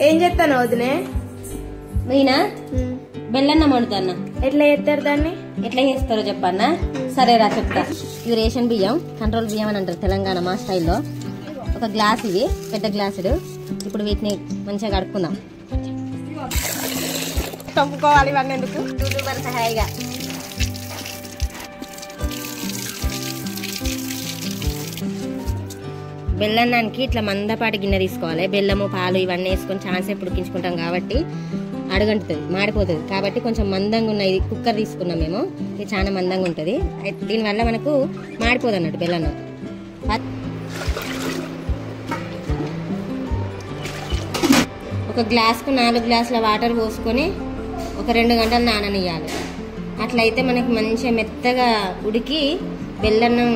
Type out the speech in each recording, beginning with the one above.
ఏం చేస్తాను వదినే? మీనా బెల్లన్నం వండుతాన్నా. ఎట్లా చేస్తారు దాన్ని? ఎట్లా చేస్తారో చెప్పన్నా? సరేరా చెప్తా. ఇది రేషన్ బియ్యం, కంట్రోల్ బియ్యం అని అంటారు తెలంగాణ మా స్టైల్లో. ఒక గ్లాస్ ఇది, పెద్ద గ్లాసుడు. ఇప్పుడు వీటిని మంచిగా కడుక్కుందాం. కప్పుకోవాలి ఇవన్నీ ఎందుకు? వరుస హాయిగా బెల్లన్నానికి ఇట్లా మందపాటి గిన్నె తీసుకోవాలి. బెల్లము పాలు ఇవన్నీ వేసుకొని చాలాసేపు ఉడికించుకుంటాం కాబట్టి అడుగంటుతుంది, మాడిపోతుంది. కాబట్టి కొంచెం మందంగా ఉన్న ఇది కుక్కర్ తీసుకున్నాం మేము. ఇది చాలా మందంగా ఉంటుంది. దీనివల్ల మనకు మాడిపోదు అన్నట్టు బెల్లన్నం. ఒక గ్లాస్కు 4 గ్లాసుల వాటర్ పోసుకొని ఒక 2 గంటలు నాననియాలి. అట్లయితే మనకి మంచిగా మెత్తగా ఉడికి బెల్లన్నం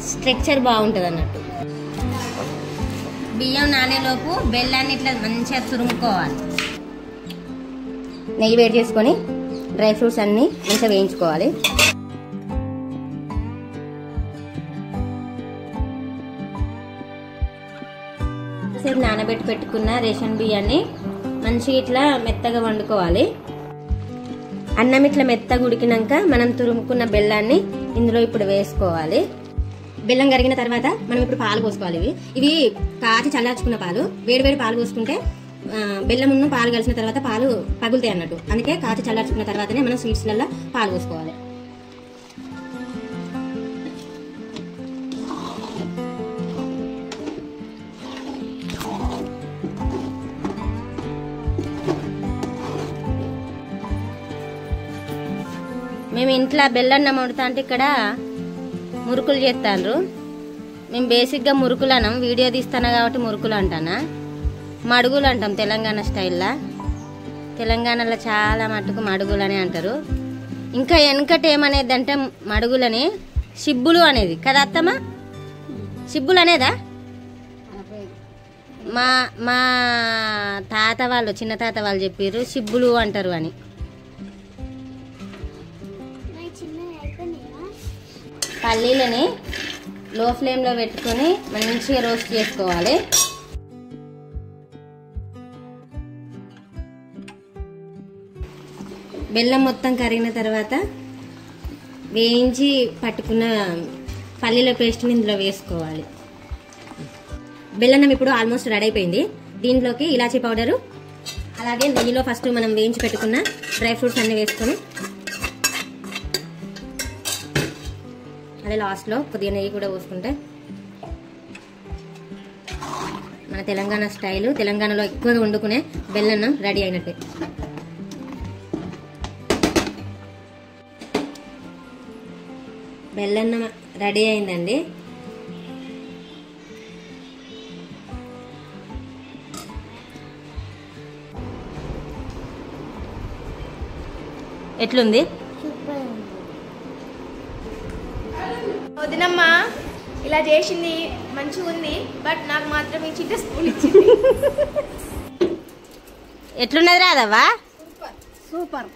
స్ట్రక్చర్ బాగుంటుంది అన్నట్టు. బియ్యం నానేలోపు బెల్లాన్ని ఇట్లా మంచిగా తురుముకోవాలి. నెయ్యి వేడి చేసుకొని డ్రై ఫ్రూట్స్ అన్నీ మంచిగా వేయించుకోవాలి. సేపు నానబెట్టి పెట్టుకున్న రేషన్ బియ్యాన్ని మంచిగా ఇట్లా మెత్తగా వండుకోవాలి. అన్నం ఇట్లా మెత్తగా ఉడికినాక మనం తురుముకున్న బెల్లాన్ని ఇందులో ఇప్పుడు వేసుకోవాలి. బెల్లం కరిగిన తర్వాత మనం ఇప్పుడు పాలు పోసుకోవాలి. ఇవి కాచి చల్లార్చుకున్న పాలు. వేడి పాలు పోసుకుంటే బెల్లమును పాలు కలిసిన తర్వాత పాలు పగులుతాయి అన్నట్టు. అందుకే కాచి చల్లార్చుకున్న తర్వాతనే మనం స్వీట్స్లలో పాలు పోసుకోవాలి. మేము ఇంట్లో బెల్లన్నం వండుతా అంటే ఇక్కడ మురుకులు చేస్తాండ్రు. మేము బేసిక్గా మురుకులు అనం, వీడియో తీస్తాను కాబట్టి మురుకులు అంటానా. మడుగులు అంటాం తెలంగాణ స్టైల్లో. తెలంగాణలో చాలా మటుకు మడుగులు అనే అంటారు. ఇంకా వెనకటి ఏమనేది అంటే మడుగులని షిబ్బులు అనేది కదా అత్తమ్మా? షిబ్బులు అనేదా? మా తాత వాళ్ళు, చిన్న తాత వాళ్ళు చెప్పారు షిబ్బులు అంటారు అని. పల్లీలని లో ఫ్లేమ్లో పెట్టుకొని మంచిగా రోస్ట్ చేసుకోవాలి. బెల్లం మొత్తం కరిగిన తర్వాత వేయించి పట్టుకున్న పల్లీల పేస్ట్ని ఇందులో వేసుకోవాలి. బెల్లం ఇప్పుడు ఆల్మోస్ట్ రెడీ అయిపోయింది. దీంట్లోకి ఇలాచీ పౌడరు అలాగే నెయ్యిలో ఫస్ట్ మనం వేయించి పెట్టుకున్న డ్రై ఫ్రూట్స్ అన్ని వేసుకొని అదే లాస్ట్లో కొద్దిగా నెయ్యి కూడా పోసుకుంటే మన తెలంగాణ స్టైలు, తెలంగాణలో ఎక్కువగా వండుకునే బెల్లన్నం రెడీ అయినట్టే. బెల్లన్నం రెడీ అయిందండి. ఎట్లుంది? వదినమ్మా ఇలా చేసింది మంచిగా ఉంది, బట్ నాకు మాత్రం ఈ చిన్న స్పూన్ ఇచ్చింది. ఎట్లున్నది రాదవ్వా? సూపర్.